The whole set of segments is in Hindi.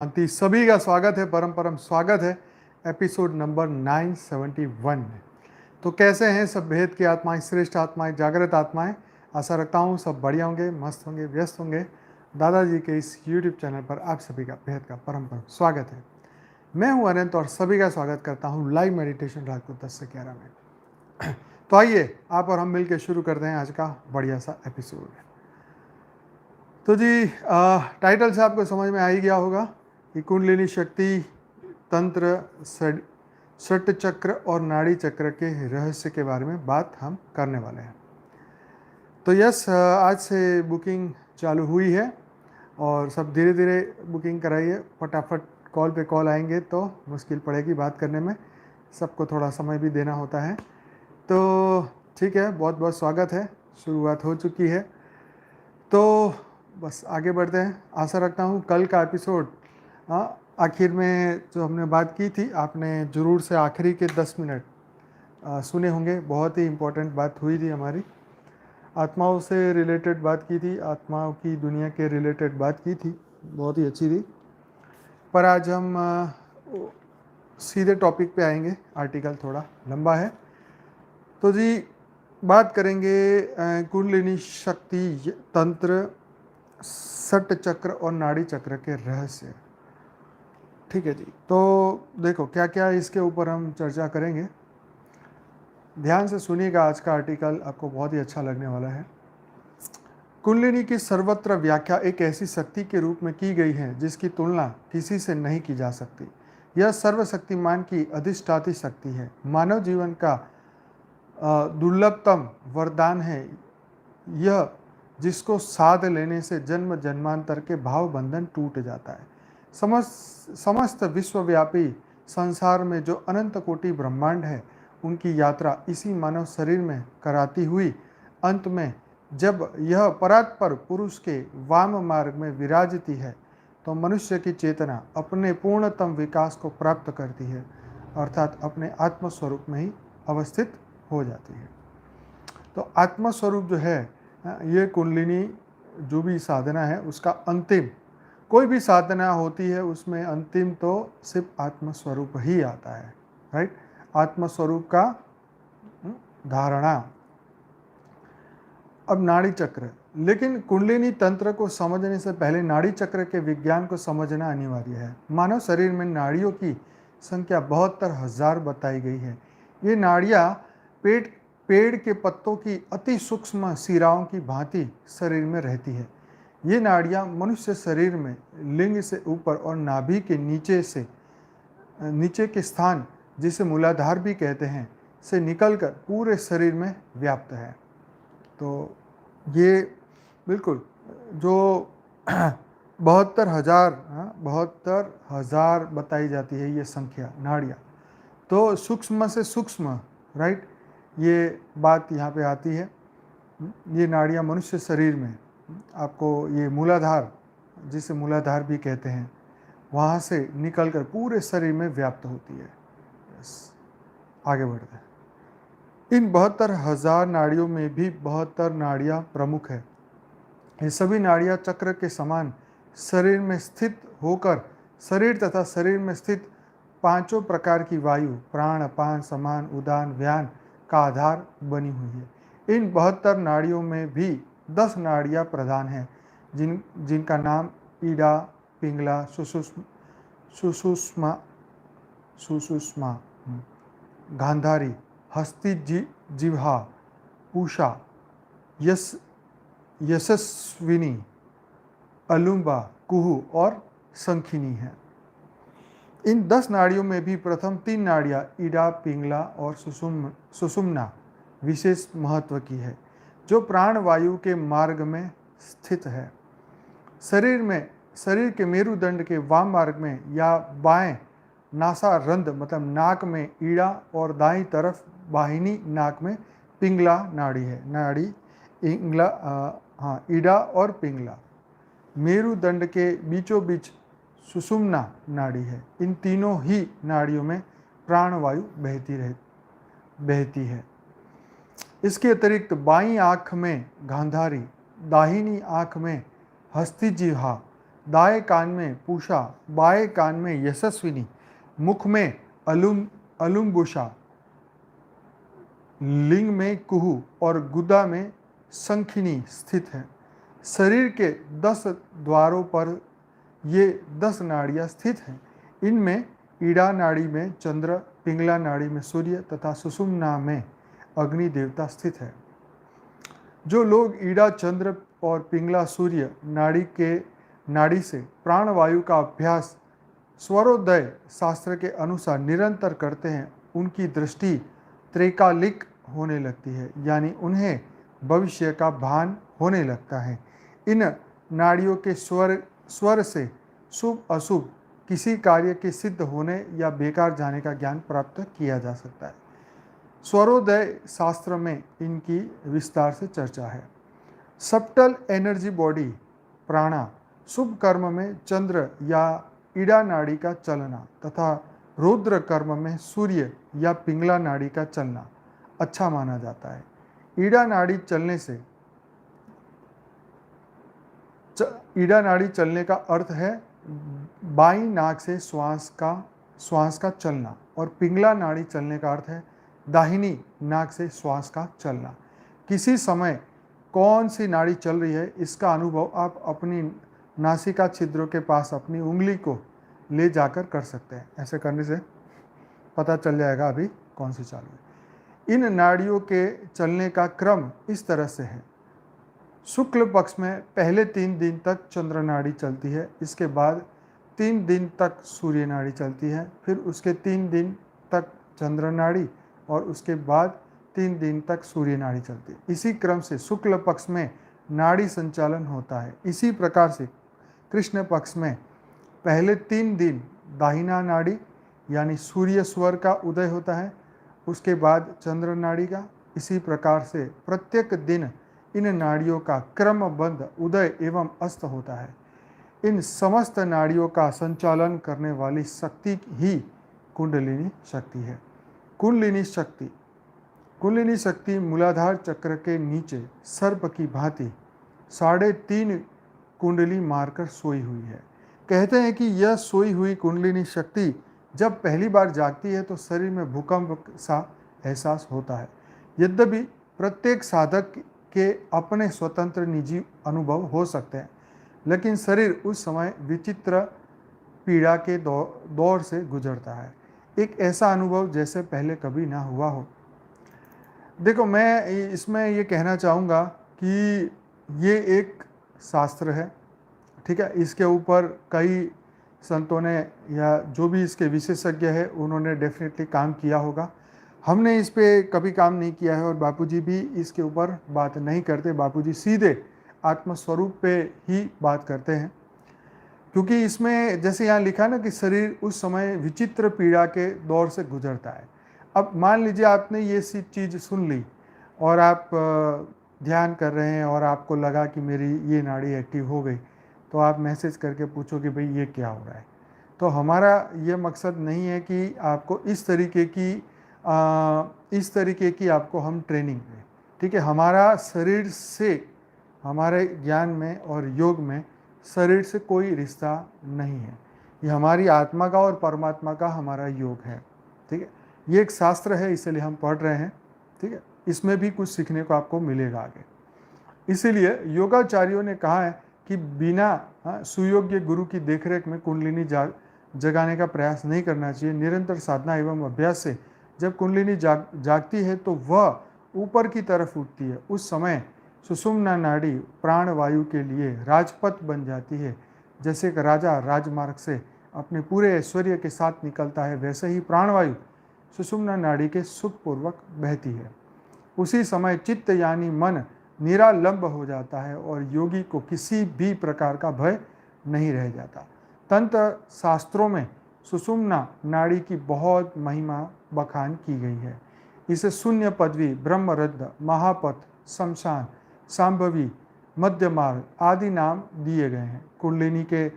शांति सभी का स्वागत है। परम परम स्वागत है एपिसोड नंबर 971 में। तो कैसे हैं सब भेद की आत्माएं, श्रेष्ठ आत्माएं, जागृत आत्माएं। आशा रखता हूँ सब बढ़िया होंगे, मस्त होंगे, व्यस्त होंगे। दादाजी के इस यूट्यूब चैनल पर आप सभी का भेद का परम परम स्वागत है। मैं हूँ अनंत और सभी का स्वागत करता हूँ लाइव मेडिटेशन रात को 10 से 11 में। तो आइए आप और हम मिलकर शुरू करते हैं आज का बढ़िया सा एपिसोड। तो जी टाइटल से आपको समझ में आ ही गया होगा कि कुंडलिनी शक्ति तंत्र, षट चक्र और नाड़ी चक्र के रहस्य के बारे में बात हम करने वाले हैं। तो यस, आज से बुकिंग चालू हुई है और सब धीरे धीरे बुकिंग कराइए। फटाफट कॉल पे कॉल आएंगे तो मुश्किल पड़ेगी बात करने में, सबको थोड़ा समय भी देना होता है। तो ठीक है, बहुत बहुत स्वागत है। शुरुआत हो चुकी है तो बस आगे बढ़ते हैं। आशा रखता हूँ कल का एपिसोड आखिर में जो हमने बात की थी आपने ज़रूर से आखिरी के 10 मिनट सुने होंगे। बहुत ही इम्पोर्टेंट बात हुई थी हमारी, आत्माओं से रिलेटेड बात की थी, आत्माओं की दुनिया के रिलेटेड बात की थी, बहुत ही अच्छी थी। पर आज हम सीधे टॉपिक पे आएंगे। आर्टिकल थोड़ा लंबा है तो जी बात करेंगे कुंडलिनी शक्ति तंत्र, षट चक्र और नाड़ी चक्र के रहस्य। ठीक है जी, तो देखो क्या क्या इसके ऊपर हम चर्चा करेंगे। ध्यान से सुनिएगा, आज का आर्टिकल आपको बहुत ही अच्छा लगने वाला है। कुंडलिनी की सर्वत्र व्याख्या एक ऐसी शक्ति के रूप में की गई है जिसकी तुलना किसी से नहीं की जा सकती। यह सर्वशक्तिमान की अधिष्ठाती शक्ति है, मानव जीवन का दुर्लभतम वरदान है। यह जिसको साध लेने से जन्म जन्मांतर के भाव बंधन टूट जाता है। समस्त विश्वव्यापी संसार में जो अनंत कोटि ब्रह्मांड है उनकी यात्रा इसी मानव शरीर में कराती हुई अंत में जब यह परात्पर पुरुष के वाम मार्ग में विराजती है तो मनुष्य की चेतना अपने पूर्णतम विकास को प्राप्त करती है, अर्थात अपने आत्मस्वरूप में ही अवस्थित हो जाती है। तो आत्मस्वरूप जो है, ये कुंडलिनी जो भी साधना है उसका अंतिम, कोई भी साधना होती है उसमें अंतिम तो सिर्फ आत्मस्वरूप ही आता है, राइट। आत्मस्वरूप का धारणा। अब नाड़ी चक्र, लेकिन कुंडलिनी तंत्र को समझने से पहले नाड़ी चक्र के विज्ञान को समझना अनिवार्य है। मानव शरीर में नाड़ियों की संख्या 72,000 बताई गई है। ये नाड़ियाँ पेड़ के पत्तों की अति सूक्ष्म सिराओं की भांति शरीर में रहती है। ये नाड़ियाँ मनुष्य शरीर में लिंग से ऊपर और नाभि के नीचे के स्थान, जिसे मूलाधार भी कहते हैं, से निकलकर पूरे शरीर में व्याप्त है। तो ये बिल्कुल जो 72,000 बताई जाती है ये संख्या नाड़ियाँ, तो सूक्ष्म से सूक्ष्म, राइट, ये बात यहाँ पे आती है। ये नाड़ियाँ मनुष्य शरीर में आपको ये मूलाधार, जिसे मूलाधार भी कहते हैं, वहाँ से निकलकर पूरे शरीर में व्याप्त होती है। यस, आगे बढ़ते हैं। इन 72,000 नाड़ियों में भी 72 नाड़ियाँ प्रमुख है। ये सभी नाड़ियाँ चक्र के समान शरीर में स्थित होकर शरीर तथा शरीर में स्थित पांचों प्रकार की वायु, प्राण, अपान, समान, उदान, व्यान का आधार बनी हुई है। इन 72 नाड़ियों में भी 10 नाड़ियाँ प्रधान हैं, जिनका नाम ईडा, पिंगला, सुषुम्ना, गांधारी, हस्ती, जिह्वा, पूषा, यशस्विनी, अलुम्बा, कुहू और संखिनी है। इन 10 नाड़ियों में भी प्रथम 3 नाड़ियाँ ईडा, पिंगला और सुषुम्ना विशेष महत्व की है, जो प्राण वायु के मार्ग में स्थित है। शरीर के मेरुदंड के वाम मार्ग में या बाएं नासारंध्र मतलब नाक में ईड़ा और दाईं तरफ वाहिनी नाक में पिंगला नाड़ी है। ईड़ा और पिंगला। मेरुदंड के बीचों बीच सुषुम्ना नाड़ी है। इन तीनों ही नाड़ियों में प्राणवायु बहती है। इसके अतिरिक्त बाईं आँख में गांधारी, दाहिनी आँख में हस्ती जिह्वा, दाएं कान में पूषा, बाएं कान में यशस्विनी, मुख में अलुम्बुषा, लिंग में कुहू और गुदा में शंखिनी स्थित है। शरीर के 10 द्वारों पर ये 10 नाड़ियाँ स्थित हैं। इनमें ईड़ा नाड़ी में चंद्र, पिंगला नाड़ी में सूर्य तथा सुषुम्ना में अग्नि देवता स्थित है। जो लोग ईड़ा चंद्र और पिंगला सूर्य नाड़ी से प्राणवायु का अभ्यास स्वरोदय शास्त्र के अनुसार निरंतर करते हैं, उनकी दृष्टि त्रैकालिक होने लगती है, यानी उन्हें भविष्य का भान होने लगता है। इन नाड़ियों के स्वर से शुभ अशुभ किसी कार्य के सिद्ध होने या बेकार जाने का ज्ञान प्राप्त किया जा सकता है। स्वरोदय शास्त्र में इनकी विस्तार से चर्चा है। सब्टल एनर्जी बॉडी प्राणा, शुभ कर्म में चंद्र या ईड़ा नाड़ी का चलना तथा रुद्र कर्म में सूर्य या पिंगला नाड़ी का चलना अच्छा माना जाता है। ईड़ा नाड़ी चलने का अर्थ है बाईं नाक से श्वास का चलना, और पिंगला नाड़ी चलने का अर्थ है दाहिनी नाक से श्वास का चलना। किसी समय कौन सी नाड़ी चल रही है इसका अनुभव आप अपनी नासिका छिद्रों के पास अपनी उंगली को ले जाकर कर सकते हैं। ऐसे करने से पता चल जाएगा अभी कौन सी चालू है। इन नाड़ियों के चलने का क्रम इस तरह से है। शुक्ल पक्ष में पहले 3 दिन तक चंद्र नाड़ी चलती है, इसके बाद 3 दिन तक सूर्य नाड़ी चलती है, फिर उसके 3 दिन तक चंद्र नाड़ी और उसके बाद 3 दिन तक सूर्य नाड़ी चलती है। इसी क्रम से शुक्ल पक्ष में नाड़ी संचालन होता है। इसी प्रकार से कृष्ण पक्ष में पहले 3 दिन दाहिना नाड़ी यानी सूर्य स्वर का उदय होता है, उसके बाद चंद्र नाड़ी का। इसी प्रकार से प्रत्येक दिन इन नाड़ियों का क्रमबद्ध उदय एवं अस्त होता है। इन समस्त नाड़ियों का संचालन करने वाली शक्ति ही कुंडलिनी शक्ति है। कुंडलिनी शक्ति मूलाधार चक्र के नीचे सर्प की भांति 3.5 कुंडली मारकर सोई हुई है। कहते हैं कि यह सोई हुई कुंडलिनी शक्ति जब पहली बार जागती है तो शरीर में भूकंप सा एहसास होता है। यद्यपि प्रत्येक साधक के अपने स्वतंत्र निजी अनुभव हो सकते हैं, लेकिन शरीर उस समय विचित्र पीड़ा के दौर से गुजरता है। एक ऐसा अनुभव जैसे पहले कभी ना हुआ हो। देखो, मैं इसमें ये कहना चाहूँगा कि ये एक शास्त्र है, ठीक है। इसके ऊपर कई संतों ने या जो भी इसके विशेषज्ञ है उन्होंने डेफिनेटली काम किया होगा। हमने इस पे कभी काम नहीं किया है और बापूजी भी इसके ऊपर बात नहीं करते। बापूजी सीधे आत्मस्वरूप पे ही बात करते हैं, क्योंकि इसमें जैसे यहाँ लिखा ना कि शरीर उस समय विचित्र पीड़ा के दौर से गुजरता है। अब मान लीजिए आपने ये सी चीज़ सुन ली और आप ध्यान कर रहे हैं और आपको लगा कि मेरी ये नाड़ी एक्टिव हो गई, तो आप मैसेज करके पूछो कि भाई ये क्या हो रहा है। तो हमारा ये मकसद नहीं है कि आपको इस तरीके की आपको हम ट्रेनिंग दें, ठीक है। हमारा शरीर से, हमारे ज्ञान में और योग में शरीर से कोई रिश्ता नहीं है। ये हमारी आत्मा का और परमात्मा का हमारा योग है, ठीक है। ये एक शास्त्र है, इसलिए हम पढ़ रहे हैं, ठीक है। इसमें भी कुछ सीखने को आपको मिलेगा आगे। इसीलिए योगाचार्यों ने कहा है कि बिना सुयोग्य गुरु की देखरेख में कुंडलिनी जगाने का प्रयास नहीं करना चाहिए। निरंतर साधना एवं अभ्यास से जब कुंडलिनी जागती है तो वह ऊपर की तरफ उठती है। उस समय सुषुम्ना नाड़ी प्राणवायु के लिए राजपथ बन जाती है। जैसे एक राजा राजमार्ग से अपने पूरे ऐश्वर्य के साथ निकलता है, वैसे ही प्राणवायु सुषुम्ना नाड़ी के सुखपूर्वक बहती है। उसी समय चित्त यानी मन निरालंब हो जाता है और योगी को किसी भी प्रकार का भय नहीं रह जाता। तंत्र शास्त्रों में सुषुम्ना नाड़ी की बहुत महिमा बखान की गई है। इसे शून्य पदवी, ब्रह्मरद्ध, महापथ, शमशान, सांभवी, मध्य मार्ग आदि नाम दिए गए हैं। कुंडलिनी के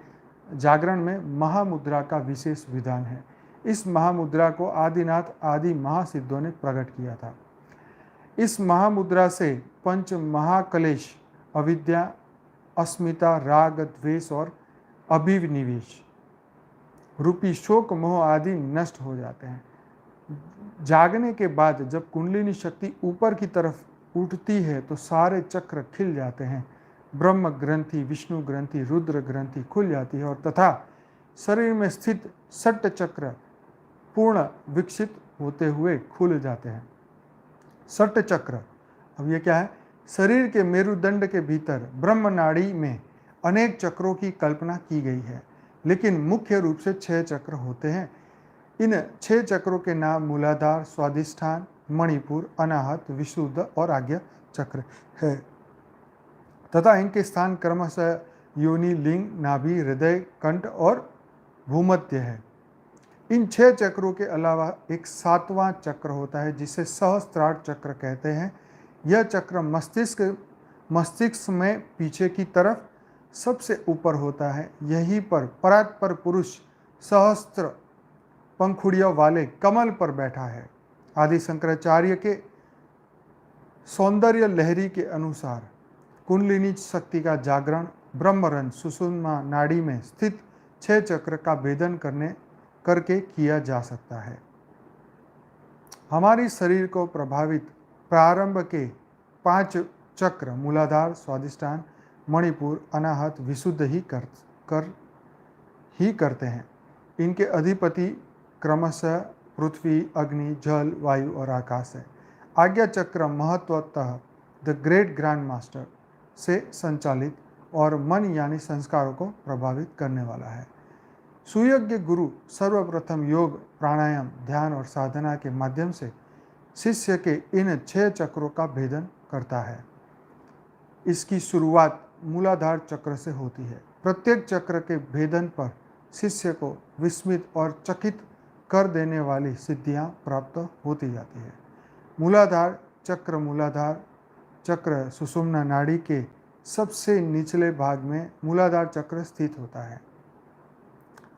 जागरण में महामुद्रा का विशेष विधान है। इस महामुद्रा को आदिनाथ आदि महासिद्धों ने प्रकट किया था। इस महामुद्रा से पंच महाकलेश, अविद्या, अस्मिता, राग, द्वेष और अभिनिवेश रूपी शोक मोह आदि नष्ट हो जाते हैं। जागने के बाद जब कुंडलिनी शक्ति ऊपर की तरफ उठती है तो सारे चक्र खिल जाते हैं। ब्रह्म ग्रंथि, विष्णु ग्रंथि, रुद्र ग्रंथि खुल जाती है और तथा शरीर में स्थित सट्ट चक्र पूर्ण विकसित होते हुए खुल जाते हैं। सट्ट चक्र, अब ये क्या है? शरीर के मेरुदंड के भीतर ब्रह्म नाड़ी में अनेक चक्रों की कल्पना की गई है, लेकिन मुख्य रूप से 6 चक्र होते हैं। इन 6 चक्रों के नाम मूलाधार, स्वादिष्ठान, मणिपुर, अनाहत, विशुद्ध और आज्ञा चक्र है तथा इनके स्थान क्रमशः योनि, लिंग, नाभि, हृदय, कंठ और भूमध्य है। इन 6 चक्रों के अलावा एक 7वां चक्र होता है जिसे सहस्त्रार चक्र कहते हैं। यह चक्र मस्तिष्क में पीछे की तरफ सबसे ऊपर होता है। यहीं पर परात्पर पुरुष सहस्त्र पंखुड़ियों वाले कमल पर बैठा है। आदि शंकराचार्य के सौंदर्य लहरी के अनुसार कुंडलिनी शक्ति का जागरण ब्रह्मरंध्र सुषुम्ना नाड़ी में स्थित 6 चक्र का भेदन करके किया जा सकता है। हमारी शरीर को प्रभावित प्रारंभ के 5 चक्र मूलाधार, स्वादिष्ठान, मणिपुर, अनाहत, विशुद्ध ही करते हैं। इनके अधिपति क्रमशः पृथ्वी, अग्नि, जल, वायु और आकाश है। आज्ञा चक्र महत्वतः द ग्रेट ग्रैंड मास्टर से संचालित और मन यानी संस्कारों को प्रभावित करने वाला है। सुयोग्य गुरु सर्वप्रथम योग, प्राणायाम, ध्यान और साधना के माध्यम से शिष्य के इन 6 चक्रों का भेदन करता है। इसकी शुरुआत मूलाधार चक्र से होती है। प्रत्येक चक्र के भेदन पर शिष्य को विस्मित और चकित कर देने वाली सिद्धियां प्राप्त होती जाती है। मूलाधार चक्र सुषुम्ना नाड़ी के सबसे निचले भाग में मूलाधार चक्र स्थित होता है।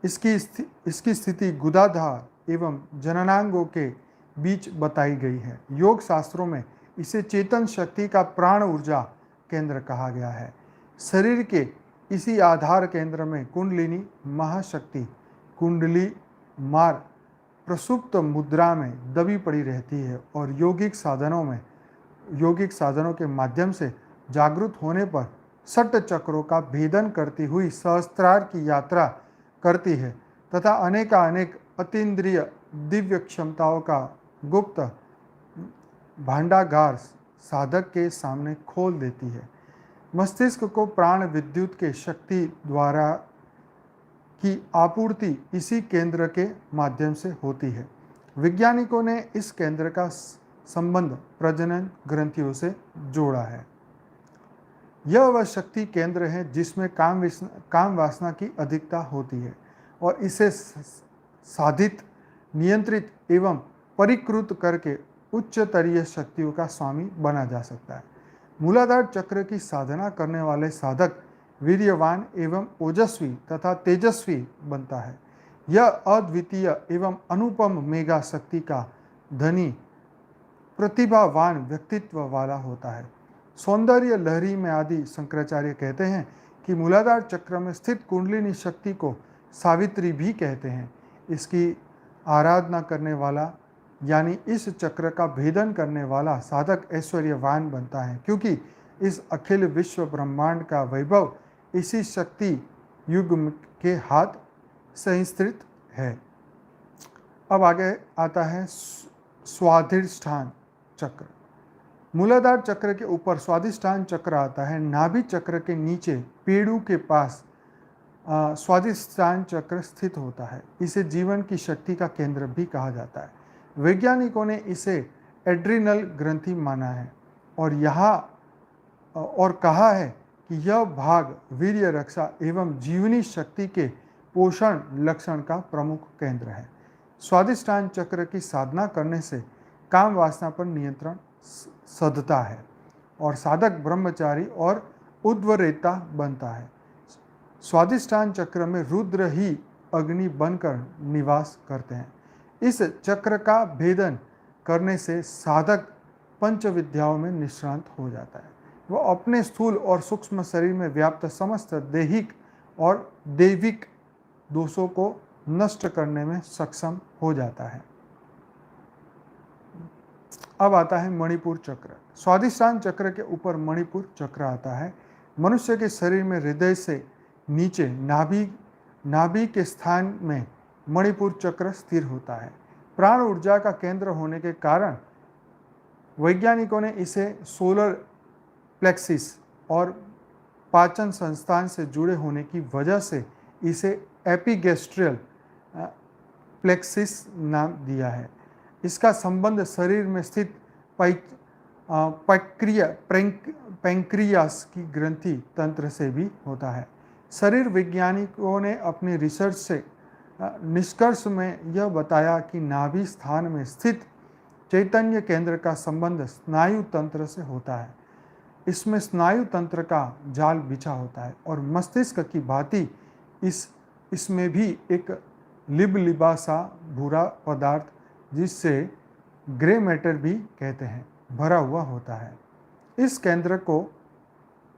इसकी स्थिति गुदाधार एवं जननांगों के बीच बताई गई है। योग शास्त्रों में इसे चेतन शक्ति का प्राण ऊर्जा केंद्र कहा गया है। शरीर के इसी आधार केंद्र में कुंडलिनी महाशक्ति कुंडली मार प्रसुप्त मुद्रा में दबी पड़ी रहती है और यौगिक साधनों के माध्यम से जागृत होने पर 6 चक्रों का भेदन करती हुई सहस्त्रार की यात्रा करती है तथा अनेक अतीन्द्रिय दिव्य क्षमताओं का गुप्त भांडागार साधक के सामने खोल देती है। मस्तिष्क को प्राण विद्युत के शक्ति द्वारा की आपूर्ति इसी केंद्र के माध्यम से होती है। वैज्ञानिकों ने इस केंद्र का संबंध प्रजनन ग्रंथियों से जोड़ा है। यह वह शक्ति केंद्र है जिसमें काम वासना की अधिकता होती है और इसे साधित, नियंत्रित एवं परिकृत करके उच्चतरीय शक्तियों का स्वामी बना जा सकता है। मूलाधार चक्र की साधना करने वाले साधक वीर्यवान एवं ओजस्वी तथा तेजस्वी बनता है। यह अद्वितीय एवं अनुपम मेगा शक्ति का धनी प्रतिभावान व्यक्तित्व वाला होता है। सौंदर्य लहरी में आदि शंकराचार्य कहते हैं कि मूलाधार चक्र में स्थित कुंडलिनी शक्ति को सावित्री भी कहते हैं। इसकी आराधना करने वाला यानी इस चक्र का भेदन करने वाला साधक ऐश्वर्यवान बनता है, क्योंकि इस अखिल विश्व ब्रह्मांड का वैभव इसी शक्ति युग के हाथ संस्थित है। अब आगे आता है स्वाधिष्ठान चक्र। मूलाधार चक्र के ऊपर स्वाधिष्ठान चक्र आता है। नाभि चक्र के नीचे पेड़ू के पास स्वाधिष्ठान चक्र स्थित होता है। इसे जीवन की शक्ति का केंद्र भी कहा जाता है। वैज्ञानिकों ने इसे एड्रिनल ग्रंथि माना है और कहा है कि यह भाग वीर्य रक्षा एवं जीवनी शक्ति के पोषण लक्षण का प्रमुख केंद्र है। स्वाधिष्ठान चक्र की साधना करने से काम वासना पर नियंत्रण सधता है और साधक ब्रह्मचारी और उद्वरेता बनता है। स्वाधिष्ठान चक्र में रुद्र ही अग्नि बनकर निवास करते हैं। इस चक्र का भेदन करने से साधक पंच विद्याओं में निष्णांत हो जाता है। वह अपने स्थूल और सूक्ष्म शरीर में व्याप्त समस्त दैहिक और दैविक दोषों को नष्ट करने में सक्षम हो जाता है। अब आता है मणिपुर चक्र। स्वादिष्टान चक्र के ऊपर मणिपुर चक्र आता है। मनुष्य के शरीर में हृदय से नीचे नाभि के स्थान में मणिपुर चक्र स्थिर होता है। प्राण ऊर्जा का केंद्र होने के कारण वैज्ञानिकों ने इसे सोलर प्लेक्सिस और पाचन संस्थान से जुड़े होने की वजह से इसे एपिगैस्ट्रियल प्लेक्सिस नाम दिया है। इसका संबंध शरीर में स्थित पैंक्रियास की ग्रंथि तंत्र से भी होता है। शरीर वैज्ञानिकों ने अपनी रिसर्च से निष्कर्ष में यह बताया कि नाभि स्थान में स्थित चैतन्य केंद्र का संबंध स्नायु तंत्र से होता है। इसमें स्नायु तंत्र का जाल बिछा होता है और मस्तिष्क की भांति इसमें भी एक लिबलिबा सा भूरा पदार्थ, जिससे ग्रे मैटर भी कहते हैं, भरा हुआ होता है। इस केंद्र को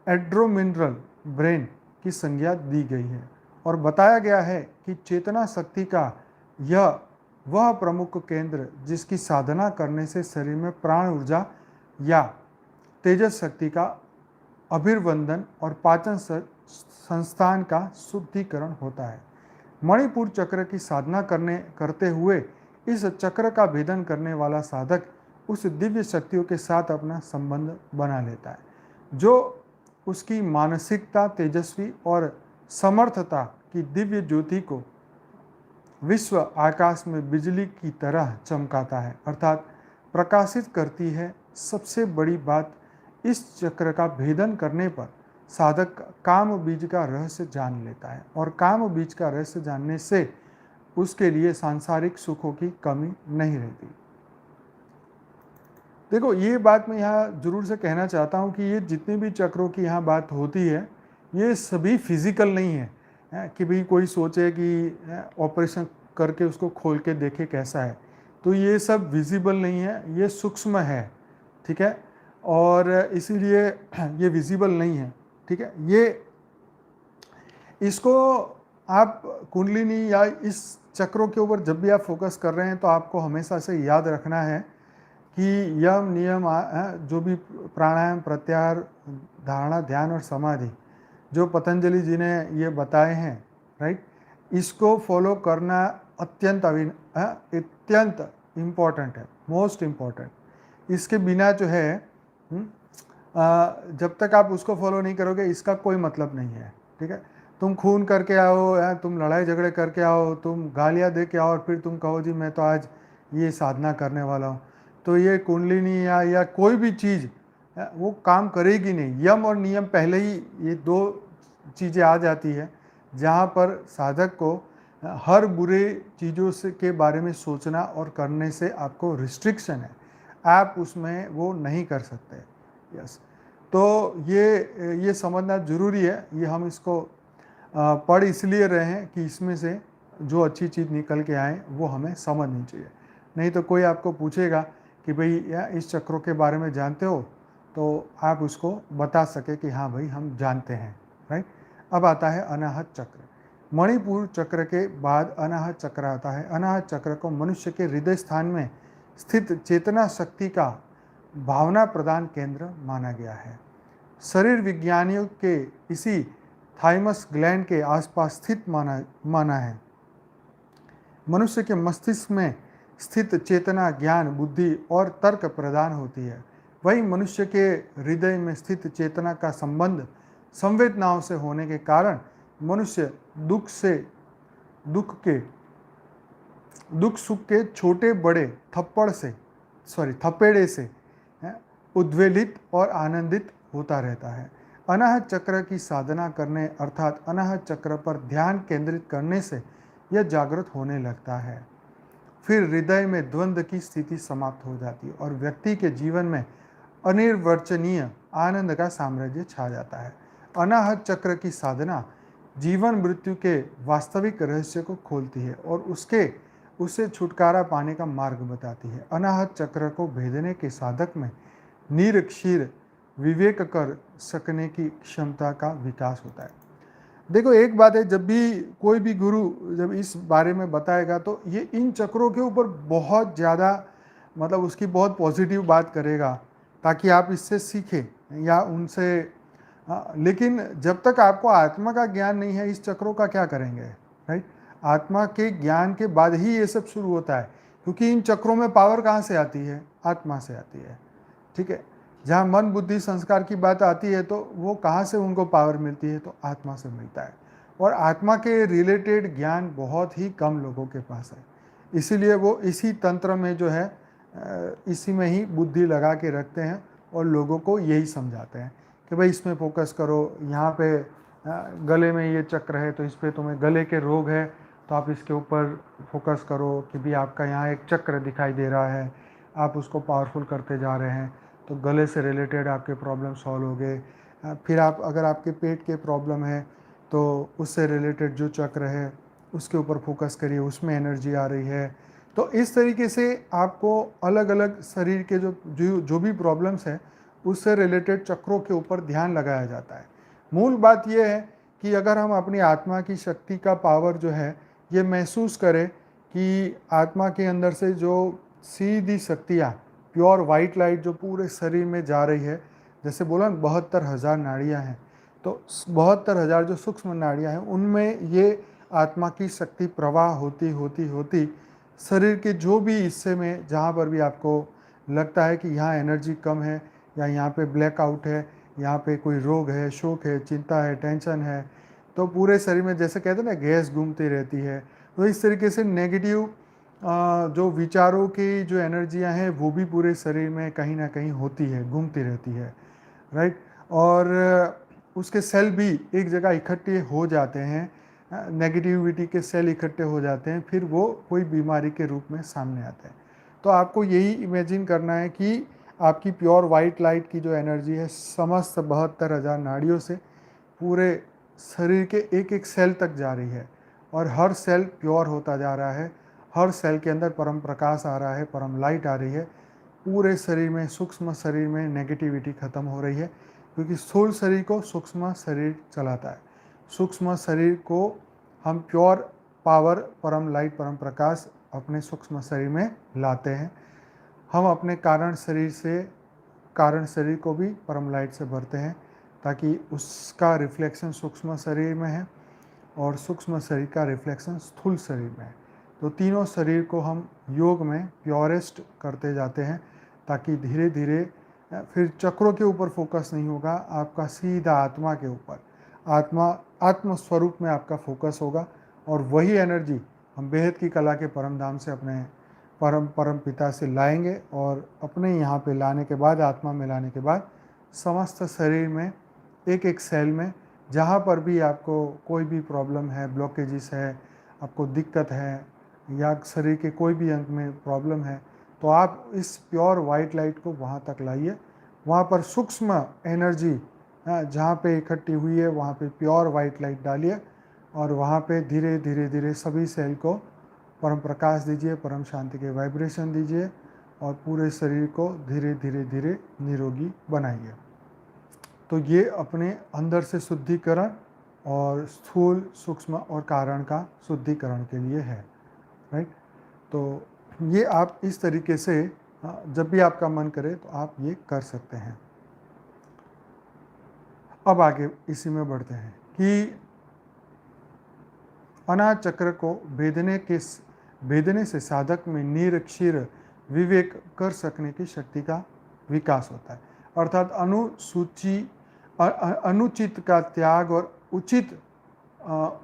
एड्रोमिनरल ब्रेन की संज्ञा दी गई है और बताया गया है कि चेतना शक्ति का यह वह प्रमुख केंद्र जिसकी साधना करने से शरीर में प्राण ऊर्जा या तेजस शक्ति का अभिर्वंदन और पाचन संस्थान का शुद्धिकरण होता है। मणिपुर चक्र की साधना करते हुए इस चक्र का भेदन करने वाला साधक उस दिव्य शक्तियों के साथ अपना संबंध बना लेता है, जो उसकी मानसिकता, तेजस्वी और समर्थता की दिव्य ज्योति को विश्व आकाश में बिजली की तरह चमकाता है, अर्थात प्रकाशित करती है। सबसे बड़ी बात, इस चक्र का भेदन करने पर साधक काम बीज का रहस्य जान लेता है और काम बीज का रहस्य जानने से उसके लिए सांसारिक सुखों की कमी नहीं रहती। देखो, ये बात मैं यहाँ जरूर से कहना चाहता हूँ कि ये जितनी भी चक्रों की यहाँ बात होती है, ये सभी फिजिकल नहीं है कि भाई कोई सोचे कि ऑपरेशन करके उसको खोल के देखे कैसा है, तो ये सब विजिबल नहीं है, ये सूक्ष्म है, ठीक है, और इसीलिए ये विजिबल नहीं है, ठीक है। ये इसको आप कुंडलिनी या इस चक्रों के ऊपर जब भी आप फोकस कर रहे हैं तो आपको हमेशा से याद रखना है कि यम नियम जो भी प्राणायाम, प्रत्याहार, धारणा, ध्यान और समाधि जो पतंजलि जी ने ये बताए हैं, राइट, इसको फॉलो करना अत्यंत इम्पॉर्टेंट है, मोस्ट इम्पॉर्टेंट। इसके बिना जो है जब तक आप उसको फॉलो नहीं करोगे इसका कोई मतलब नहीं है, ठीक है। तुम खून करके आओ, तुम लड़ाई झगड़े करके आओ, तुम गालियाँ दे के आओ और फिर तुम कहो जी मैं तो आज ये साधना करने वाला हूँ, तो ये कुंडलिनी या कोई भी चीज़ वो काम करेगी नहीं। यम और नियम पहले ही ये दो चीज़ें आ जाती है जहाँ पर साधक को हर बुरे चीज़ों से के बारे में सोचना और करने से आपको रिस्ट्रिक्शन है, आप उसमें वो नहीं कर सकते। यस, तो ये समझना ज़रूरी है। ये हम इसको पढ़ इसलिए रहे हैं कि इसमें से जो अच्छी चीज़ निकल के आए वो हमें समझनी चाहिए। नहीं तो कोई आपको पूछेगा कि भाई इस चक्रों के बारे में जानते हो, तो आप उसको बता सके कि हाँ भाई हम जानते हैं, राइट। अब आता है अनाहत चक्र। मणिपुर चक्र के बाद अनाहत चक्र आता है। अनाहत चक्र को मनुष्य के हृदय स्थान में स्थित चेतना शक्ति का भावना प्रदान केंद्र माना गया है। शरीर विज्ञानियों के इसी थाइमस ग्लैंड के आसपास स्थित माना है। मनुष्य के मस्तिष्क में स्थित चेतना ज्ञान, बुद्धि और तर्क प्रदान होती है। वही मनुष्य के हृदय में स्थित चेतना का संबंध संवेदनाओं से होने के कारण मनुष्य दुख सुख के छोटे बड़े थपेड़े से उद्वेलित और आनंदित होता रहता है। अनाहत चक्र की साधना करने अर्थात अनाहत चक्र पर ध्यान केंद्रित करने से यह जागृत होने लगता है। फिर हृदय में द्वंद्व की स्थिति समाप्त हो जाती है और व्यक्ति के जीवन में अनिर्वचनीय आनंद का साम्राज्य छा जाता है। अनाहत चक्र की साधना जीवन मृत्यु के वास्तविक रहस्य को खोलती है और उससे छुटकारा पाने का मार्ग बताती है। अनाहत चक्र को भेदने के साधक में नीर क्षीर विवेक कर सकने की क्षमता का विकास होता है। देखो एक बात है, जब भी कोई भी गुरु जब इस बारे में बताएगा तो ये इन चक्रों के ऊपर बहुत ज़्यादा मतलब उसकी बहुत पॉजिटिव बात करेगा, ताकि आप इससे सीखें या उनसे। हाँ, लेकिन जब तक आपको आत्मा का ज्ञान नहीं है, इस चक्रों का क्या करेंगे, राइट। आत्मा के ज्ञान के बाद ही ये सब शुरू होता है, क्योंकि इन चक्रों में पावर कहाँ से आती है, आत्मा से आती है, ठीक है। जहाँ मन बुद्धि संस्कार की बात आती है तो वो कहाँ से उनको पावर मिलती है, तो आत्मा से मिलता है। और आत्मा के रिलेटेड ज्ञान बहुत ही कम लोगों के पास है, इसीलिए वो इसी तंत्र में जो है इसी में ही बुद्धि लगा के रखते हैं और लोगों को यही समझाते हैं कि भाई इसमें फोकस करो, यहाँ पे गले में ये चक्र है तो इस पर तुम्हें गले के रोग है तो आप इसके ऊपर फोकस करो कि भी आपका यहाँ एक चक्र दिखाई दे रहा है, आप उसको पावरफुल करते जा रहे हैं तो गले से रिलेटेड आपके प्रॉब्लम सॉल्व हो गए। फिर आप अगर आपके पेट के प्रॉब्लम है तो उससे रिलेटेड जो चक्र है उसके ऊपर फोकस करिए, उसमें एनर्जी आ रही है। तो इस तरीके से आपको अलग अलग शरीर के जो भी प्रॉब्लम्स है उससे रिलेटेड चक्रों के ऊपर ध्यान लगाया जाता है। मूल बात यह है कि अगर हम अपनी आत्मा की शक्ति का पावर जो है ये महसूस करें कि आत्मा के अंदर से जो सीधी शक्तियाँ, प्योर वाइट लाइट जो पूरे शरीर में जा रही है, जैसे बोला ना 72,000 नाड़ियाँ हैं, तो 72,000 जो सूक्ष्म नाड़ियाँ हैं उनमें ये आत्मा की शक्ति प्रवाह होती होती होती शरीर के जो भी हिस्से में जहाँ पर भी आपको लगता है कि यहाँ एनर्जी कम है या यहाँ पे ब्लैकआउट है, यहाँ पे कोई रोग है, शोक है, चिंता है, टेंशन है, तो पूरे शरीर में जैसे कहते हैं ना गैस घूमती रहती है, तो इस तरीके से नेगेटिव जो विचारों की जो एनर्जियाँ हैं वो भी पूरे शरीर में कहीं ना कहीं होती है, घूमती रहती है, राइट। और उसके सेल भी एक जगह इकट्ठे हो जाते हैं, नेगेटिविटी के सेल इकट्ठे हो जाते हैं, फिर वो कोई बीमारी के रूप में सामने आते हैं। तो आपको यही इमेजिन करना है कि आपकी प्योर वाइट लाइट की जो एनर्जी है समस्त 72,000 नाड़ियों से पूरे शरीर के एक एक सेल तक जा रही है और हर सेल प्योर होता जा रहा है, हर सेल के अंदर परम प्रकाश आ रहा है, परम लाइट आ रही है, पूरे शरीर में सूक्ष्म शरीर में नेगेटिविटी खत्म हो रही है, क्योंकि स्थूल शरीर को सूक्ष्म शरीर चलाता है। सूक्ष्म शरीर को हम प्योर पावर, परम लाइट, परम प्रकाश अपने सूक्ष्म शरीर में लाते हैं। हम अपने कारण शरीर को भी परम लाइट से भरते हैं ताकि उसका रिफ्लेक्शन सूक्ष्म शरीर में है और सूक्ष्म शरीर का रिफ्लेक्शन स्थूल शरीर में है। तो तीनों शरीर को हम योग में प्योरेस्ट करते जाते हैं ताकि धीरे धीरे फिर चक्रों के ऊपर फोकस नहीं होगा, आपका सीधा आत्मा के ऊपर, आत्म स्वरूप में आपका फोकस होगा और वही एनर्जी हम बेहद की कला के परम धाम से अपने परम पिता से लाएंगे और अपने यहाँ पे लाने के बाद, आत्मा में लाने के बाद समस्त शरीर में एक एक सेल में जहाँ पर भी आपको कोई भी प्रॉब्लम है, ब्लॉकेजेस है, आपको दिक्कत है या शरीर के कोई भी अंग में प्रॉब्लम है, तो आप इस प्योर वाइट लाइट को वहाँ तक लाइए। वहाँ पर सूक्ष्म एनर्जी जहाँ पे इकट्ठी हुई है वहाँ पे प्योर वाइट लाइट डालिए और वहाँ पे धीरे धीरे धीरे सभी सेल को परम प्रकाश दीजिए, परम शांति के वाइब्रेशन दीजिए और पूरे शरीर को धीरे धीरे धीरे निरोगी बनाइए। तो ये अपने अंदर से शुद्धिकरण और स्थूल, सूक्ष्म और कारण का शुद्धिकरण के लिए है, राइट। तो ये आप इस तरीके से जब भी आपका मन करे तो आप ये कर सकते हैं। अब आगे इसी में बढ़ते हैं कि अनाहत चक्र को भेदने से साधक में निरक्षीर विवेक कर सकने की शक्ति का विकास होता है, अर्थात अनुचित का त्याग और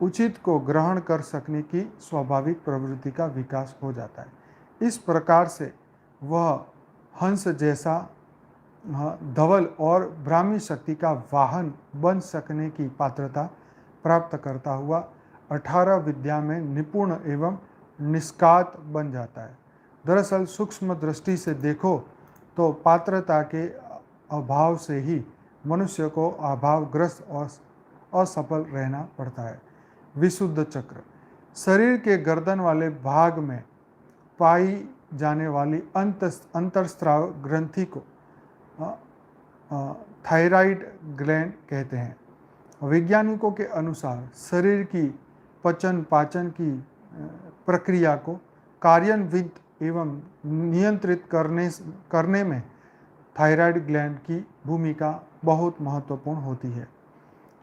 उचित को ग्रहण कर सकने की स्वाभाविक प्रवृत्ति का विकास हो जाता है। इस प्रकार से वह हंस जैसा धवल और ब्राह्मी शक्ति का वाहन बन सकने की पात्रता प्राप्त करता हुआ 18 विद्या में निपुण एवं निष्कात बन जाता है। दरअसल सूक्ष्म दृष्टि से देखो तो पात्रता के अभाव से ही मनुष्य को अभावग्रस्त और असफल रहना पड़ता है। विशुद्ध चक्र शरीर के गर्दन वाले भाग में पाई जाने वाली अंतरस्राव ग्रंथि को थायराइड ग्लैंड कहते हैं। वैज्ञानिकों के अनुसार शरीर की पचन पाचन की प्रक्रिया को कार्यान्वित एवं नियंत्रित करने में थायराइड ग्लैंड की भूमिका बहुत महत्वपूर्ण होती है।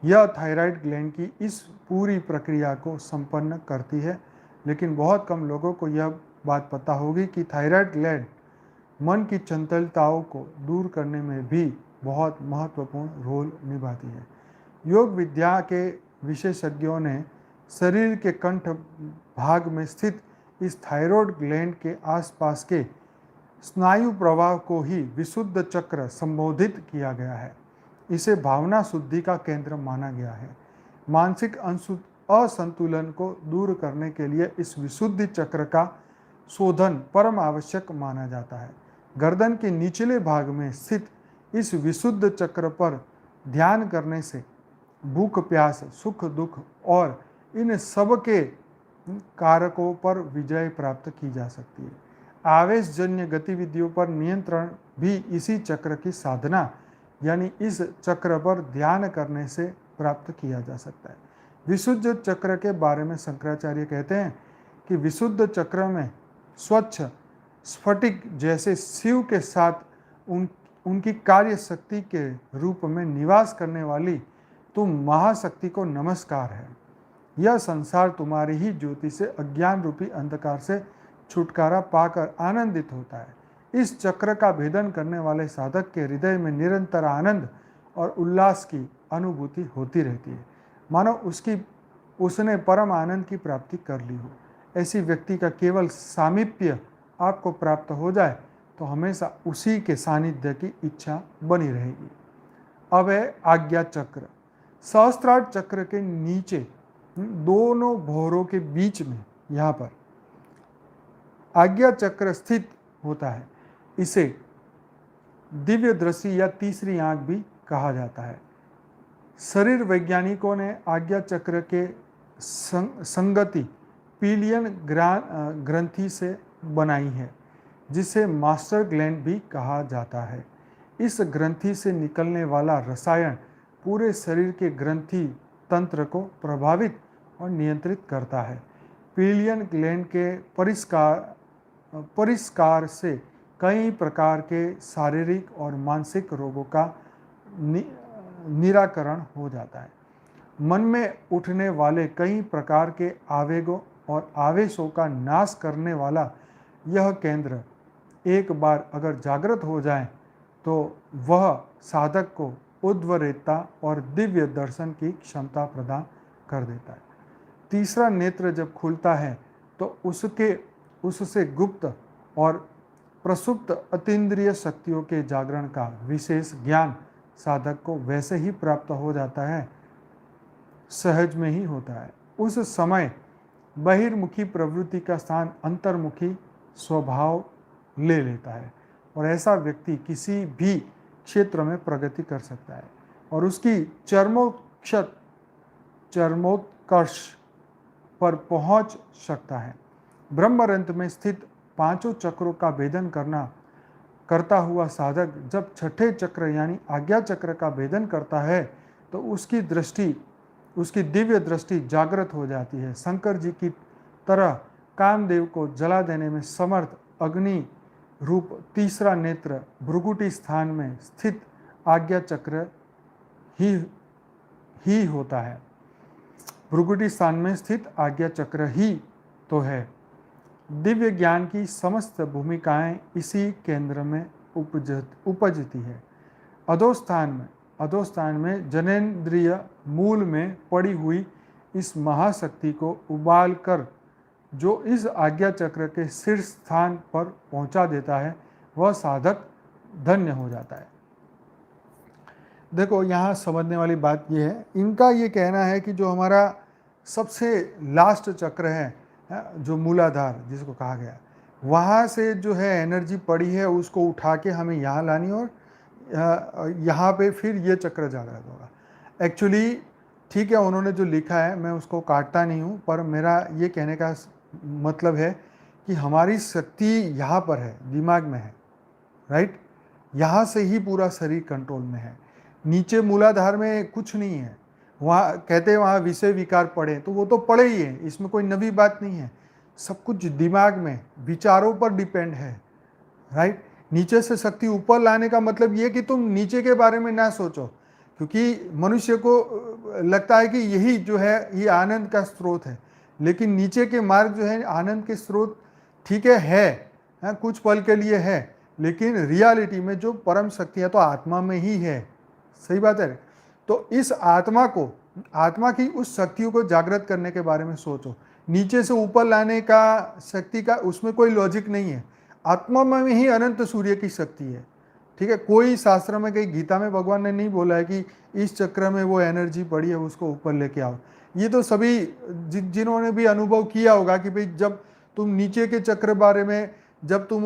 यह थायराइड ग्लैंड की इस पूरी प्रक्रिया को संपन्न करती है, लेकिन बहुत कम लोगों को यह बात पता होगी कि थायराइड ग्लैंड मन की चंचलताओं को दूर करने में भी बहुत महत्वपूर्ण रोल निभाती है। योग विद्या के विशेषज्ञों ने शरीर के कंठ भाग में स्थित इस थायराइड ग्लैंड के आसपास के स्नायु प्रवाह को ही विशुद्ध चक्र संबोधित किया गया है। इसे भावना शुद्धि का केंद्र माना गया है। मानसिक असंतुलन को दूर करने के लिए इस विशुद्धि चक्र का शोधन परम आवश्यक माना जाता है। गर्दन के निचले भाग में स्थित इस विशुद्ध चक्र पर ध्यान करने से भूख प्यास सुख दुख और इन सब के कारकों पर विजय प्राप्त की जा सकती है। आवेशजन्य गतिविधियों पर नियंत्रण भी इसी चक्र की साधना यानी इस चक्र पर ध्यान करने से प्राप्त किया जा सकता है। विशुद्ध चक्र के बारे में शंकराचार्य कहते हैं कि विशुद्ध चक्र में स्वच्छ स्फटिक जैसे शिव के साथ उनकी कार्य शक्ति के रूप में निवास करने वाली तुम महाशक्ति को नमस्कार है। यह संसार तुम्हारी ही ज्योति से अज्ञान रूपी अंधकार से छुटकारा पाकर आनंदित होता है। इस चक्र का भेदन करने वाले साधक के हृदय में निरंतर आनंद और उल्लास की अनुभूति होती रहती है, मानो उसने परम आनंद की प्राप्ति कर ली हो। ऐसी व्यक्ति का केवल सामीप्य आपको प्राप्त हो जाए तो हमेशा उसी के सानिध्य की इच्छा बनी रहेगी। अब है आज्ञा चक्र। सहस्त्रार चक्र के नीचे दोनों भौरों के बीच में यहाँ पर आज्ञा चक्र स्थित होता है। इसे दिव्य दृष्टि या तीसरी आंख भी कहा जाता है। शरीर वैज्ञानिकों ने आज्ञा चक्र के संगति पीलियन ग्रंथि से बनाई है, जिसे मास्टर ग्लैंड भी कहा जाता है। इस ग्रंथि से निकलने वाला रसायन पूरे शरीर के ग्रंथि तंत्र को प्रभावित और नियंत्रित करता है। पीलियन ग्लैंड के परिष्कार से कई प्रकार के शारीरिक और मानसिक रोगों का निराकरण हो जाता है। मन में उठने वाले कई प्रकार के आवेगों और आवेशों का नाश करने वाला यह केंद्र एक बार अगर जागृत हो जाए तो वह साधक को उद्वरेता और दिव्य दर्शन की क्षमता प्रदान कर देता है। तीसरा नेत्र जब खुलता है तो उससे गुप्त और प्रसुप्त अतीन्द्रिय शक्तियों के जागरण का विशेष ज्ञान साधक को वैसे ही प्राप्त हो जाता है, सहज में ही होता है। उस समय बहिर्मुखी प्रवृत्ति का स्थान अंतर्मुखी स्वभाव ले लेता है और ऐसा व्यक्ति किसी भी क्षेत्र में प्रगति कर सकता है और उसकी चरमोत्कर्ष पर पहुंच सकता है। ब्रह्मरंध्र में स्थित पांचों चक्रों का भेदन करता हुआ साधक जब छठे चक्र यानी आज्ञा चक्र का भेदन करता है तो उसकी दिव्य दृष्टि जागृत हो जाती है। शंकर जी की तरह कामदेव को जला देने में समर्थ अग्नि रूप तीसरा नेत्र भ्रुकुटी स्थान में स्थित आज्ञा चक्र ही होता है। भ्रुकुटी स्थान में स्थित आज्ञा चक्र ही तो है। दिव्य ज्ञान की समस्त भूमिकाएं इसी केंद्र में उपजती है। अधोस्थान में जनेन्द्रिय मूल में पड़ी हुई इस महाशक्ति को उबाल कर जो इस आज्ञा चक्र के शीर्ष स्थान पर पहुंचा देता है वह साधक धन्य हो जाता है। देखो यहाँ समझने वाली बात यह है, इनका ये कहना है कि जो हमारा सबसे लास्ट चक्र है जो मूलाधार जिसको कहा गया, वहाँ से जो है एनर्जी पड़ी है उसको उठा के हमें यहाँ लानी और यहाँ पे फिर ये चक्र जागृत होगा। एक्चुअली ठीक है, उन्होंने जो लिखा है मैं उसको काटता नहीं हूँ, पर मेरा ये कहने का मतलब है कि हमारी शक्ति यहाँ पर है, दिमाग में है, राइट। यहाँ से ही पूरा शरीर कंट्रोल में है। नीचे मूलाधार में कुछ नहीं है, वहाँ कहते हैं वहाँ विषय विकार पढ़े, तो वो तो पढ़े ही है, इसमें कोई नवी बात नहीं है। सब कुछ दिमाग में विचारों पर डिपेंड है, राइट। नीचे से शक्ति ऊपर लाने का मतलब ये कि तुम नीचे के बारे में ना सोचो, क्योंकि मनुष्य को लगता है कि यही जो है ये आनंद का स्रोत है, लेकिन नीचे के मार्ग जो है आनंद के स्रोत ठीक है, कुछ पल के लिए है, लेकिन रियलिटी में जो परम शक्ति है तो आत्मा में ही है। सही बात है। तो इस आत्मा की उस शक्तियों को जागृत करने के बारे में सोचो। नीचे से ऊपर लाने का शक्ति का उसमें कोई लॉजिक नहीं है। आत्मा में ही अनंत सूर्य की शक्ति है, ठीक है। कोई शास्त्र में, कहीं गीता में भगवान ने नहीं बोला है कि इस चक्र में वो एनर्जी पड़ी है उसको ऊपर लेके आओ। ये तो सभी जिन्होंने भी अनुभव किया होगा कि भाई जब तुम नीचे के चक्र बारे में, जब तुम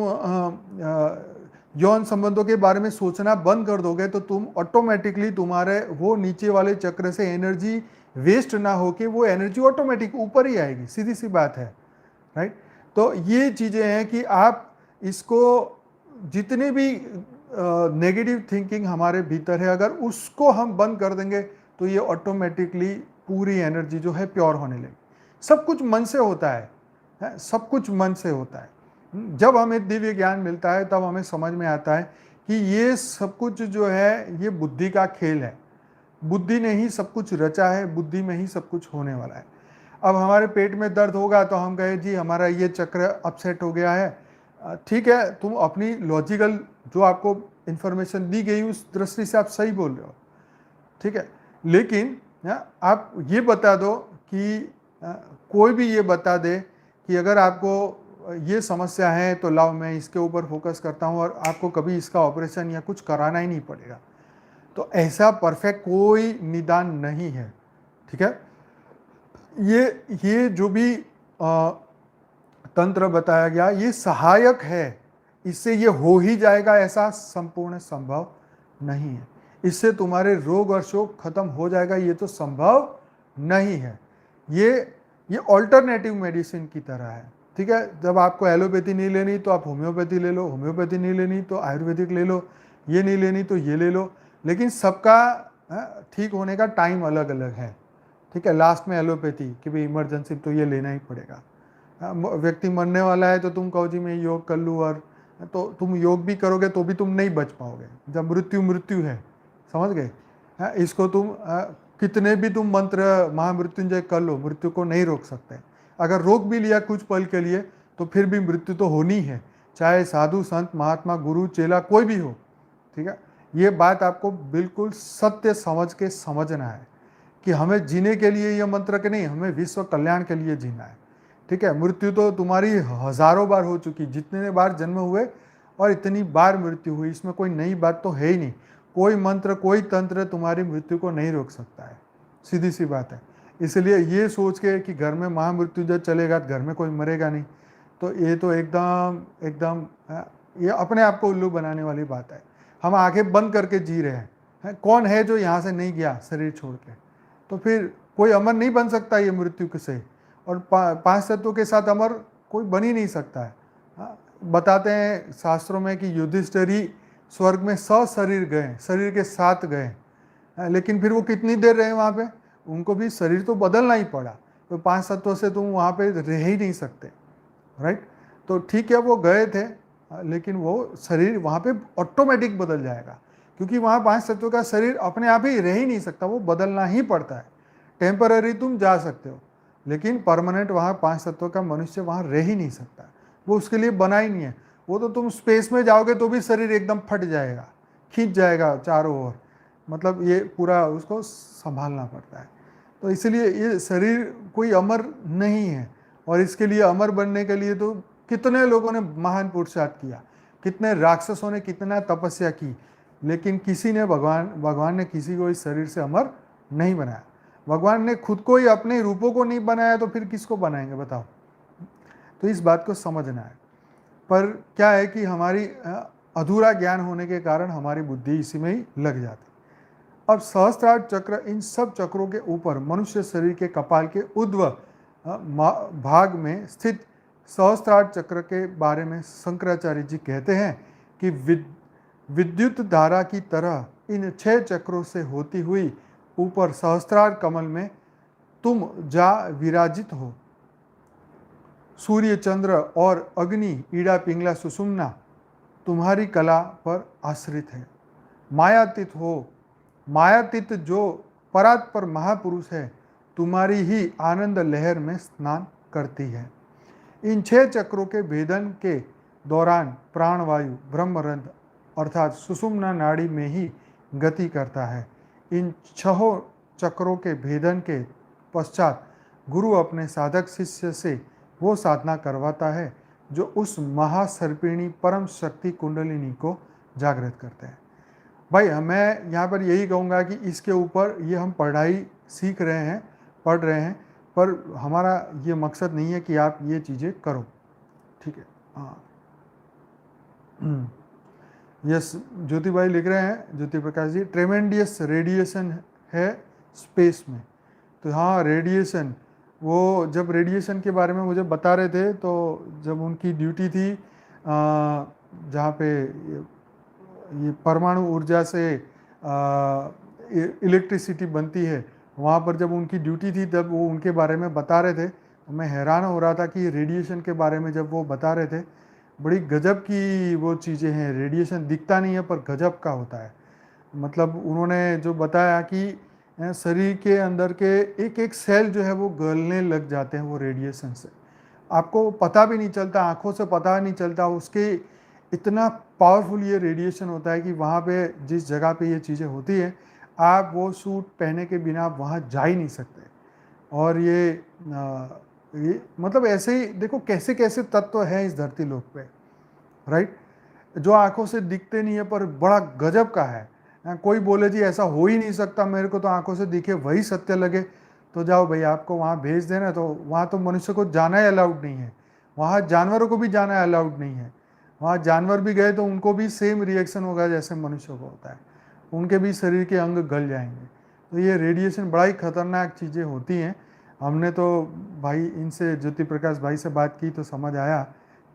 यौन संबंधों के बारे में सोचना बंद कर दोगे तो तुम ऑटोमेटिकली तुम्हारे वो नीचे वाले चक्र से एनर्जी वेस्ट ना होके वो एनर्जी ऑटोमेटिक ऊपर ही आएगी, सीधी सी बात है, राइट। तो ये चीज़ें हैं कि आप इसको, जितने भी नेगेटिव थिंकिंग हमारे भीतर है, अगर उसको हम बंद कर देंगे तो ये ऑटोमेटिकली पूरी एनर्जी जो है प्योर होने लगेगी। सब कुछ मन से होता है, सब कुछ मन से होता है। जब हमें दिव्य ज्ञान मिलता है तब हमें समझ में आता है कि ये सब कुछ जो है ये बुद्धि का खेल है। बुद्धि ने ही सब कुछ रचा है, बुद्धि में ही सब कुछ होने वाला है। अब हमारे पेट में दर्द होगा तो हम कहे जी हमारा ये चक्र अपसेट हो गया है, ठीक है, तुम अपनी लॉजिकल जो आपको इंफॉर्मेशन दी गई उस दृष्टि से आप सही बोल रहे हो, ठीक है। लेकिन आप ये बता दो कि कोई भी ये बता दे कि अगर आपको ये समस्या है तो लाओ मैं इसके ऊपर फोकस करता हूँ और आपको कभी इसका ऑपरेशन या कुछ कराना ही नहीं पड़ेगा, तो ऐसा परफेक्ट कोई निदान नहीं है, ठीक है। ये जो भी तंत्र बताया गया ये सहायक है, इससे ये हो ही जाएगा ऐसा संपूर्ण संभव नहीं है। इससे तुम्हारे रोग और शोक खत्म हो जाएगा ये तो संभव नहीं है। ये ऑल्टरनेटिव मेडिसिन की तरह है, ठीक है। जब आपको एलोपैथी नहीं लेनी तो आप होम्योपैथी ले लो, होम्योपैथी नहीं लेनी तो आयुर्वेदिक ले लो, ये नहीं लेनी तो ये ले लो, लेकिन सबका ठीक होने का टाइम अलग अलग है, ठीक है। लास्ट में एलोपैथी कि भाई इमरजेंसी तो ये लेना ही पड़ेगा। व्यक्ति मरने वाला है तो तुम कहो जी मैं योग कर लूँ, और तो तुम योग भी करोगे तो भी तुम नहीं बच पाओगे। जब मृत्यु है, समझ गए। इसको तुम कितने भी तुम मंत्र महामृत्युंजय कर लो, मृत्यु को नहीं रोक सकते। अगर रोक भी लिया कुछ पल के लिए तो फिर भी मृत्यु तो होनी है, चाहे साधु संत महात्मा गुरु चेला कोई भी हो, ठीक है। ये बात आपको बिल्कुल सत्य समझ के समझना है कि हमें जीने के लिए ये मंत्र के नहीं, हमें विश्व कल्याण के लिए जीना है, ठीक है। मृत्यु तो तुम्हारी हजारों बार हो चुकी, जितने बार जन्म हुए और इतनी बार मृत्यु हुई, इसमें कोई नई बात तो है ही नहीं। कोई मंत्र कोई तंत्र तुम्हारी मृत्यु को नहीं रोक सकता है, सीधी सी बात है। इसलिए ये सोच के कि घर में महामृत्युंजय चलेगा घर में कोई मरेगा नहीं, तो ये तो एकदम ये अपने आप को उल्लू बनाने वाली बात है। हम आंखें बंद करके जी रहे हैं, कौन है जो यहाँ से नहीं गया शरीर छोड़ के? तो फिर कोई अमर नहीं बन सकता ये मृत्यु से, और पांच तत्वों के साथ अमर कोई बन ही नहीं सकता है। बताते हैं शास्त्रों में कि युधिष्ठिर ही स्वर्ग में शरीर गए, शरीर के साथ गए, लेकिन फिर वो कितनी देर रहे वहाँ पे? उनको भी शरीर तो बदलना ही पड़ा। तो पांच तत्वों से तुम वहाँ पे रह ही नहीं सकते, राइट। तो ठीक है वो गए थे, लेकिन वो शरीर वहाँ पे ऑटोमेटिक बदल जाएगा, क्योंकि वहाँ पांच तत्वों का शरीर अपने आप ही रह ही नहीं सकता, वो बदलना ही पड़ता है। टेम्पररी तुम जा सकते हो, लेकिन परमानेंट वहाँ पांच तत्वों का मनुष्य वहाँ रह ही नहीं सकता, वो उसके लिए बना ही नहीं है। वो तो तुम स्पेस में जाओगे तो भी शरीर एकदम फट जाएगा, खींच जाएगा चारों ओर, मतलब ये पूरा उसको संभालना पड़ता है। तो इसलिए ये शरीर कोई अमर नहीं है, और इसके लिए अमर बनने के लिए तो कितने लोगों ने महान पुरुषार्थ किया, कितने राक्षसों ने कितना तपस्या की, लेकिन किसी ने भगवान ने किसी को इस शरीर से अमर नहीं बनाया। भगवान ने खुद को ही अपने रूपों को नहीं बनाया तो फिर किसको बनाएंगे बताओ? तो इस बात को समझना है। पर क्या है कि हमारी अधूरा ज्ञान होने के कारण हमारी बुद्धि इसी में ही लग जाती। अब सहस्त्रार चक्र, इन सब चक्रों के ऊपर मनुष्य शरीर के कपाल के ऊर्ध्व भाग में स्थित सहस्त्रार चक्र के बारे में शंकराचार्य जी कहते हैं कि विद्युत धारा की तरह इन 6 चक्रों से होती हुई ऊपर सहस्त्रार कमल में तुम जा विराजित हो। सूर्य, चंद्र और अग्नि, ईड़ा, पिंगला, सुषुम्ना तुम्हारी कला पर आश्रित है। मायातीत हो, मायातीत जो परात्पर महापुरुष है, तुम्हारी ही आनंद लहर में स्नान करती है। इन 6 चक्रों के भेदन के दौरान प्राणवायु ब्रह्मरंध्र अर्थात सुषुम्ना नाड़ी में ही गति करता है। इन 6 चक्रों के भेदन के पश्चात गुरु अपने साधक शिष्य से वो साधना करवाता है जो उस महासर्पिणी परम शक्ति कुंडलिनी को जागृत करते हैं। भाई मैं यहाँ पर यही कहूँगा कि इसके ऊपर ये हम पढ़ाई सीख रहे हैं, पढ़ रहे हैं, पर हमारा ये मकसद नहीं है कि आप ये चीज़ें करो, ठीक है। हाँ, यस, ज्योति भाई लिख रहे हैं, ज्योति प्रकाश जी, ट्रेमेंडियस रेडिएशन है स्पेस में। तो हाँ, रेडिएशन, वो जब रेडिएशन के बारे में मुझे बता रहे थे, तो जब उनकी ड्यूटी थी जहाँ पे ये परमाणु ऊर्जा से इलेक्ट्रिसिटी बनती है, वहाँ पर जब उनकी ड्यूटी थी तब वो उनके बारे में बता रहे थे। तो मैं हैरान हो रहा था कि रेडिएशन के बारे में जब वो बता रहे थे, बड़ी गजब की वो चीज़ें हैं। रेडिएशन दिखता नहीं है पर गजब का होता है। मतलब उन्होंने जो बताया कि शरीर के अंदर के एक एक सेल जो है वो गलने लग जाते हैं वो रेडिएशन से। आपको पता भी नहीं चलता, आंखों से पता नहीं चलता, उसके इतना पावरफुल ये रेडिएशन होता है कि वहाँ पे जिस जगह पे ये चीज़ें होती है, आप वो सूट पहने के बिना आप वहाँ जा ही नहीं सकते। और ये मतलब ऐसे ही देखो कैसे कैसे तत्व हैं इस धरती लोक पे, राइट, जो आंखों से दिखते नहीं है पर बड़ा गजब का है। कोई बोले जी ऐसा हो ही नहीं सकता, मेरे को तो आंखों से दिखे वही सत्य लगे, तो जाओ भाई, आपको वहाँ भेज देना। तो वहाँ तो मनुष्य को जाना ही अलाउड नहीं है, वहाँ जानवरों को भी जाना अलाउड नहीं है। वहाँ जानवर भी गए तो उनको भी सेम रिएक्शन होगा जैसे मनुष्य को होता है, उनके भी शरीर के अंग गल जाएंगे। तो ये रेडिएशन बड़ा ही खतरनाक चीज़ें होती हैं। हमने तो भाई इनसे, ज्योति प्रकाश भाई से बात की तो समझ आया,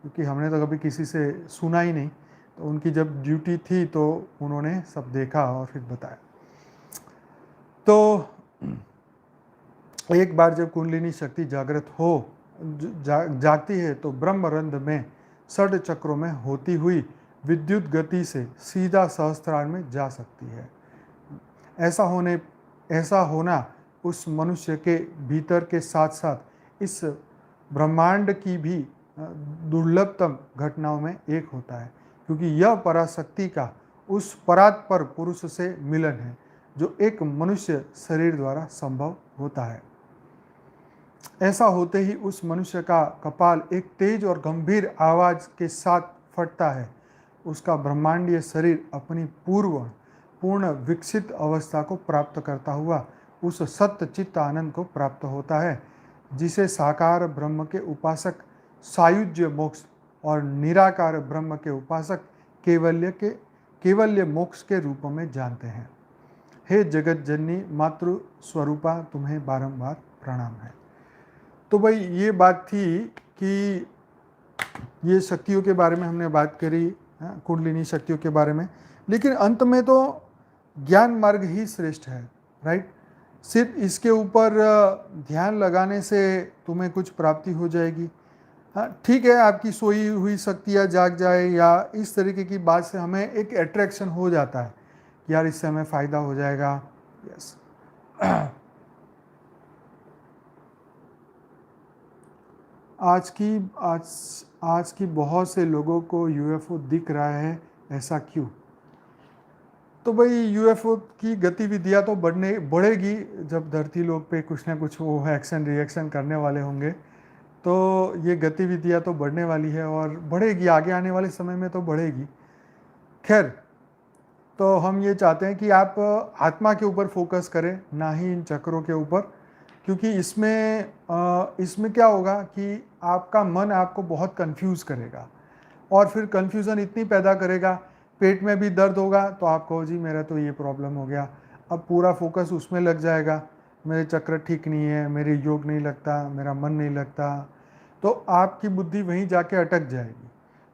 क्योंकि हमने तो कभी किसी से सुना ही नहीं। तो उनकी जब ड्यूटी थी तो उन्होंने सब देखा और फिर बताया। तो एक बार जब कुंडलिनी शक्ति जागृत हो जागती है तो ब्रह्मरंध्र में 6 चक्रों में होती हुई विद्युत गति से सीधा सहस्त्रार में जा सकती है। ऐसा होना उस मनुष्य के भीतर के साथ साथ इस ब्रह्मांड की भी दुर्लभतम घटनाओं में एक होता है, क्योंकि यह पराशक्ति का उस परात्पर पुरुष से मिलन है जो एक मनुष्य शरीर द्वारा संभव होता है। ऐसा होते ही उस मनुष्य का कपाल एक तेज और गंभीर आवाज के साथ फटता है। उसका ब्रह्मांडीय शरीर अपनी पूर्ण विकसित अवस्था को प्राप्त करता हुआ उस सत्य चित्त आनंद को प्राप्त होता है, जिसे साकार ब्रह्म के उपासक सायुज्य मोक्ष और निराकार ब्रह्म के उपासक केवल्य मोक्ष के रूप में जानते हैं। हे जगत जननी मातृ स्वरूपा, तुम्हें बारंबार प्रणाम है। तो भाई ये बात थी कि ये शक्तियों के बारे में हमने बात करी, कुंडलिनी शक्तियों के बारे में, लेकिन अंत में तो ज्ञान मार्ग ही श्रेष्ठ है, राइट। सिर्फ इसके ऊपर ध्यान लगाने से तुम्हें कुछ प्राप्ति हो जाएगी, ठीक है, आपकी सोई हुई शक्तियाँ जाग जाए या इस तरीके की बात से हमें एक अट्रैक्शन हो जाता है कि यार इससे हमें फ़ायदा हो जाएगा। यस, आज की बहुत से लोगों को यूएफओ दिख रहा है, ऐसा क्यों? तो भाई यूएफओ की गतिविधियाँ तो बढ़ेगी जब धरती लोक पे कुछ ना कुछ वो एक्शन रिएक्शन करने वाले होंगे, तो ये गतिविधियाँ तो बढ़ने वाली है और बढ़ेगी, आगे आने वाले समय में तो बढ़ेगी। खैर, तो हम ये चाहते हैं कि आप आत्मा के ऊपर फोकस करें, ना ही इन चक्रों के ऊपर, क्योंकि इसमें क्या होगा कि आपका मन आपको बहुत कंफ्यूज करेगा और फिर कंफ्यूजन इतनी पैदा करेगा, पेट में भी दर्द होगा तो आप कहो जी मेरा तो ये प्रॉब्लम हो गया, अब पूरा फोकस उसमें लग जाएगा, मेरे चक्र ठीक नहीं है, मेरे योग नहीं लगता, मेरा मन नहीं लगता, तो आपकी बुद्धि वहीं जाके अटक जाएगी।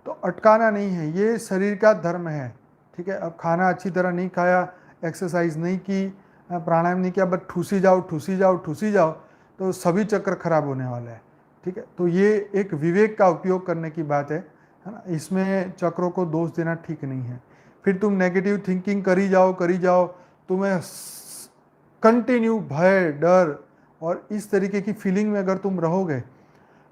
तो अटकाना नहीं है, ये शरीर का धर्म है, ठीक है। अब खाना अच्छी तरह नहीं खाया, एक्सरसाइज नहीं की, प्राणायाम नहीं किया बस ठूसी जाओ ठूसी जाओ ठूसी जाओ, तो सभी चक्र खराब होने वाला है। ठीक है, तो ये एक विवेक का उपयोग करने की बात है ना। इसमें चक्रों को दोष देना ठीक नहीं है। फिर तुम नेगेटिव थिंकिंग करी जाओ, तुम्हें कंटिन्यू भय डर और इस तरीके की फीलिंग में अगर तुम रहोगे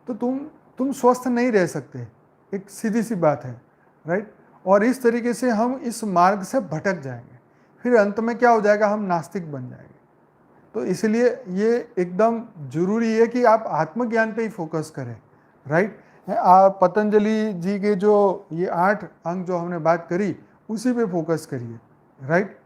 तो तुम स्वस्थ नहीं रह सकते। एक सीधी सी बात है, राइट। और इस तरीके से हम इस मार्ग से भटक जाएंगे, फिर अंत में क्या हो जाएगा, हम नास्तिक बन जाएंगे। तो इसलिए ये एकदम जरूरी है कि आप आत्मज्ञान पे ही फोकस करें, राइट। आप पतंजलि जी के जो ये 8 अंग जो हमने बात करी उसी पे फोकस करिए, राइट।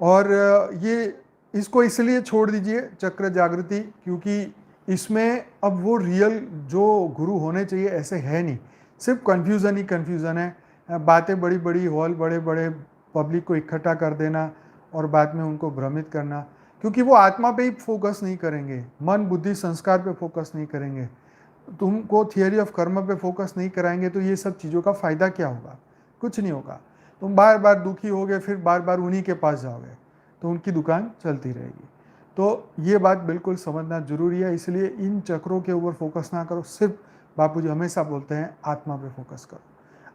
और ये इसको इसलिए छोड़ दीजिए चक्र जागृति, क्योंकि इसमें अब वो रियल जो गुरु होने चाहिए ऐसे है नहीं, सिर्फ कन्फ्यूज़न ही कन्फ्यूज़न है। बातें बड़ी बड़ी हॉल बड़े बड़े पब्लिक को इकट्ठा कर देना और बाद में उनको भ्रमित करना, क्योंकि वो आत्मा पे ही फोकस नहीं करेंगे, मन बुद्धि संस्कार पे फोकस नहीं करेंगे, तुमको थियरी ऑफ कर्म पे फोकस नहीं कराएंगे, तो ये सब चीज़ों का फ़ायदा क्या होगा, कुछ नहीं होगा। तुम बार बार दुखी होगे, फिर बार बार उन्हीं के पास जाओगे, तो उनकी दुकान चलती रहेगी। तो ये बात बिल्कुल समझना जरूरी है। इसलिए इन चक्रों के ऊपर फोकस ना करो, सिर्फ बापूजी हमेशा बोलते हैं आत्मा पे फोकस करो।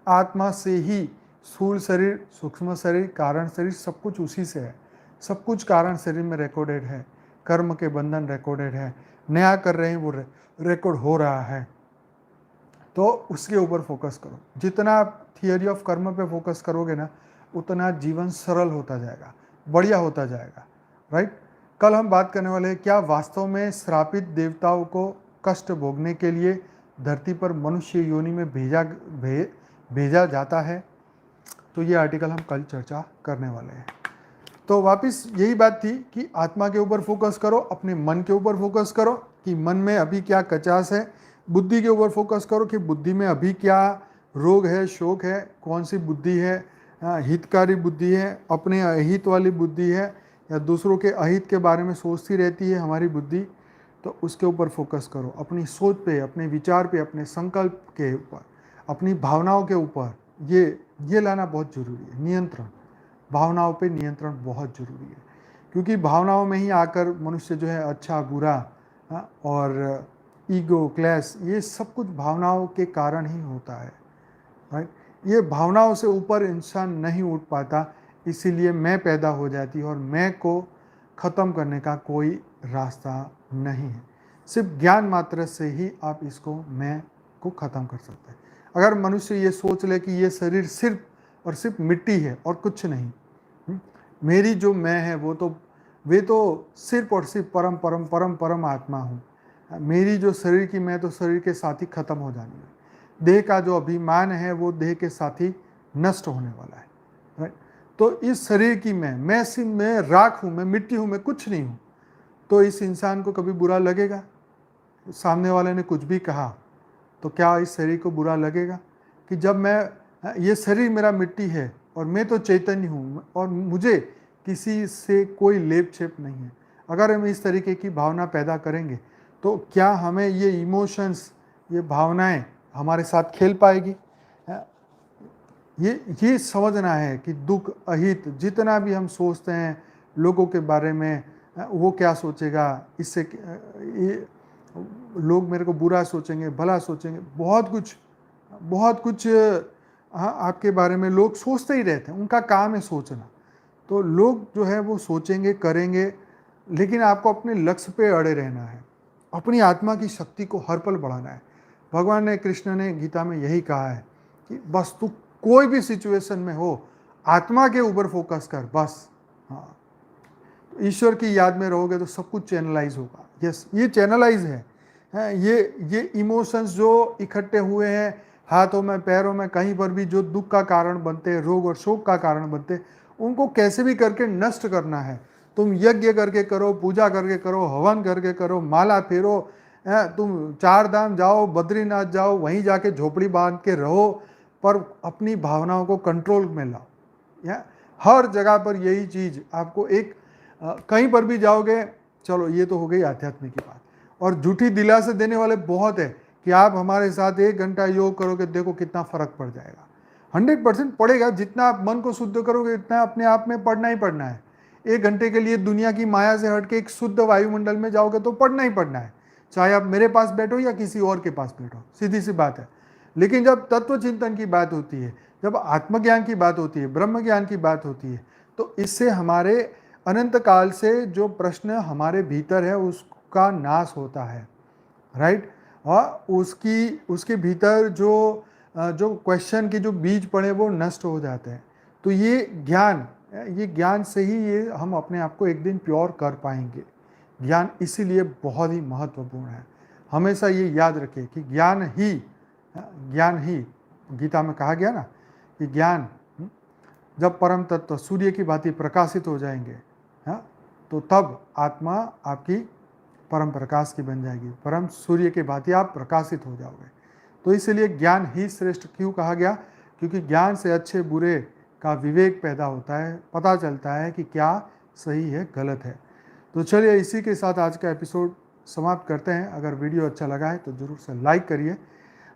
आत्मा से ही स्थूल शरीर, सूक्ष्म शरीर, कारण शरीर, सब कुछ उसी से है। सब कुछ कारण शरीर में रिकॉर्डेड है, कर्म के बंधन रिकॉर्डेड है, नया कर रहे हैं वो रिकॉर्ड हो रहा है, तो उसके ऊपर फोकस करो। जितना आप थियरी ऑफ कर्म पे फोकस करोगे ना, उतना जीवन सरल होता जाएगा, बढ़िया होता जाएगा, राइट। कल हम बात करने वाले हैं, क्या वास्तव में श्रापित देवताओं को कष्ट भोगने के लिए धरती पर मनुष्य योनि में भेजा जाता है। तो ये आर्टिकल हम कल चर्चा करने वाले हैं। तो वापस यही बात थी कि आत्मा के ऊपर फोकस करो, अपने मन के ऊपर फोकस करो कि मन में अभी क्या कचास है, बुद्धि के ऊपर फोकस करो कि बुद्धि में अभी क्या रोग है, शोक है, कौन सी बुद्धि है, हितकारी बुद्धि है, अपने अहित वाली बुद्धि है, या दूसरों के अहित के बारे में सोचती रहती है हमारी बुद्धि, तो उसके ऊपर फोकस करो। अपनी सोच पे, अपने विचार पे, अपने संकल्प के ऊपर, अपनी भावनाओं के ऊपर ये लाना बहुत ज़रूरी है। नियंत्रण, भावनाओं पे नियंत्रण बहुत ज़रूरी है, क्योंकि भावनाओं में ही आकर मनुष्य जो है अच्छा बुरा और ईगो क्लैश, ये सब कुछ भावनाओं के कारण ही होता है, राइट। ये भावनाओं से ऊपर इंसान नहीं उठ पाता, इसीलिए मैं पैदा हो जाती है और मैं को ख़त्म करने का कोई रास्ता नहीं है। सिर्फ ज्ञान मात्र से ही आप इसको मैं को ख़त्म कर सकते हैं। अगर मनुष्य ये सोच ले कि ये शरीर सिर्फ और सिर्फ मिट्टी है और कुछ नहीं, मेरी जो मैं है वे तो सिर्फ और सिर्फ परम परम परम परम आत्मा हूँ, मेरी जो शरीर की मैं तो शरीर के साथ ही खत्म हो जानी है, देह का जो अभिमान है वो देह के साथ ही नष्ट होने वाला है, राइट। तो इस शरीर की मैं सिर्फ मैं राख हूँ, मैं मिट्टी हूँ, मैं कुछ नहीं हूँ। तो इस इंसान को कभी बुरा लगेगा, सामने वाले ने कुछ भी कहा तो क्या इस शरीर को बुरा लगेगा कि जब मैं ये शरीर मेरा मिट्टी है और मैं तो चैतन्य हूँ और मुझे किसी से कोई लेप छेप नहीं है। अगर हम इस तरीके की भावना पैदा करेंगे तो क्या हमें ये इमोशंस, ये भावनाएं हमारे साथ खेल पाएगी। ये समझना है कि दुख अहित जितना भी हम सोचते हैं लोगों के बारे में, वो क्या सोचेगा, इससे ये लोग मेरे को बुरा सोचेंगे भला सोचेंगे, बहुत कुछ आपके बारे में लोग सोचते ही रहते हैं, उनका काम है सोचना। तो लोग जो है वो सोचेंगे करेंगे, लेकिन आपको अपने लक्ष्य पे अड़े रहना है, अपनी आत्मा की शक्ति को हर पल बढ़ाना है। भगवान ने, कृष्ण ने गीता में यही कहा है कि बस तू कोई भी सिचुएशन में हो आत्मा के ऊपर फोकस कर बस। हाँ, ईश्वर की याद में रहोगे तो सब कुछ चैनलाइज होगा। यस, ये चैनलाइज है। ये इमोशंस जो इकट्ठे हुए हैं हाथों में पैरों में कहीं पर भी, जो दुख का कारण बनते हैं, रोग और शोक का कारण बनते हैं, उनको कैसे भी करके नष्ट करना है। तुम यज्ञ करके करो, पूजा करके करो, हवन करके करो, माला फेरो, तुम 4 धाम जाओ, बद्रीनाथ जाओ, वहीं जाके झोपड़ी बांध के रहो, पर अपनी भावनाओं को कंट्रोल में लाओ। हर जगह पर यही चीज़ आपको कहीं पर भी जाओगे, चलो ये तो हो गई आध्यात्मिक की बात। और झूठी दिलासे देने वाले बहुत है कि आप हमारे साथ 1 घंटा योग करोगे, देखो कितना फर्क पड़ जाएगा। 100% पड़ेगा। जितना आप मन को शुद्ध करोगे इतना अपने आप में पढ़ना ही पढ़ना है। 1 घंटे के लिए दुनिया की माया से हट के एक शुद्ध वायुमंडल में जाओगे तो पढ़ना ही पढ़ना है, चाहे आप मेरे पास बैठो या किसी और के पास बैठो, सीधी सी बात है। लेकिन जब तत्व चिंतन की बात होती है, जब आत्मज्ञान की बात होती है, ब्रह्म ज्ञान की बात होती है, तो इससे हमारे अनंत काल से जो प्रश्न हमारे भीतर है उसका नाश होता है, राइट। और उसके भीतर जो क्वेश्चन के जो बीज पड़े वो नष्ट हो जाते हैं। तो ये ज्ञान से ही ये हम अपने आप को एक दिन प्योर कर पाएंगे। ज्ञान इसीलिए बहुत ही महत्वपूर्ण है। हमेशा ये याद रखिए कि ज्ञान ही गीता में कहा गया ना कि ज्ञान जब परम तत्व सूर्य की भांति प्रकाशित हो जाएंगे, हाँ, तो तब आत्मा आपकी परम प्रकाश की बन जाएगी, परम सूर्य के भांति आप प्रकाशित हो जाओगे। तो इसलिए ज्ञान ही श्रेष्ठ क्यों कहा गया? क्योंकि ज्ञान से अच्छे बुरे का विवेक पैदा होता है, पता चलता है कि क्या सही है गलत है। तो चलिए इसी के साथ आज का एपिसोड समाप्त करते हैं। अगर वीडियो अच्छा लगा है तो ज़रूर से लाइक करिए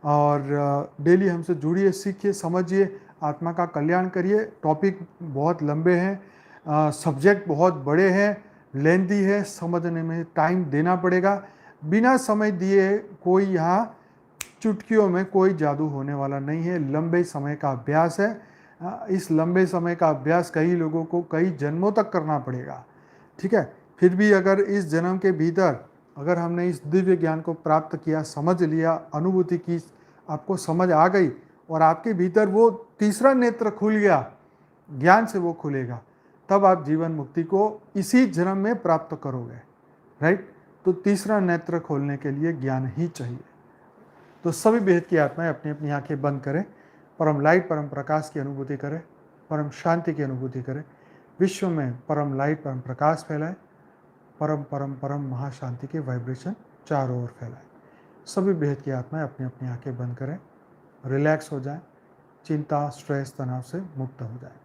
और डेली हमसे जुड़िए, सीखिए, समझिए, आत्मा का कल्याण करिए। टॉपिक बहुत लंबे हैं, सब्जेक्ट बहुत बड़े हैं, लेंथी है, समझने में टाइम देना पड़ेगा। बिना समय दिए कोई यहाँ चुटकियों में कोई जादू होने वाला नहीं है, लंबे समय का अभ्यास है। इस लंबे समय का अभ्यास कई लोगों को कई जन्मों तक करना पड़ेगा, ठीक है। फिर भी अगर इस जन्म के भीतर अगर हमने इस दिव्य ज्ञान को प्राप्त किया, समझ लिया, अनुभूति की, आपको समझ आ गई और आपके भीतर वो तीसरा नेत्र खुल गया, ज्ञान से वो खुलेगा, तब आप जीवन मुक्ति को इसी जन्म में प्राप्त करोगे, राइट। तो तीसरा नेत्र खोलने के लिए ज्ञान ही चाहिए। तो सभी बेहद की आत्माएं अपनी अपनी आंखें बंद करें, परम लाइट, परम प्रकाश की अनुभूति करें, परम शांति की अनुभूति करें, विश्व में परम लाइट, परम प्रकाश फैलाए, परम परम परम महाशांति के वाइब्रेशन चारों ओर फैलाए। सभी बेहद की आत्माएं अपनी अपनी आंखें बंद करें, रिलैक्स हो जाएं, चिंता, स्ट्रेस, तनाव से मुक्त हो जाएं।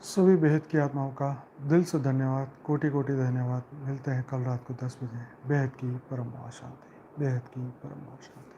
सभी बेहद की आत्माओं का दिल से धन्यवाद, कोटि कोटि धन्यवाद। मिलते हैं कल रात को 10 बजे। बेहद की परम शांति, बेहद की परम शांति।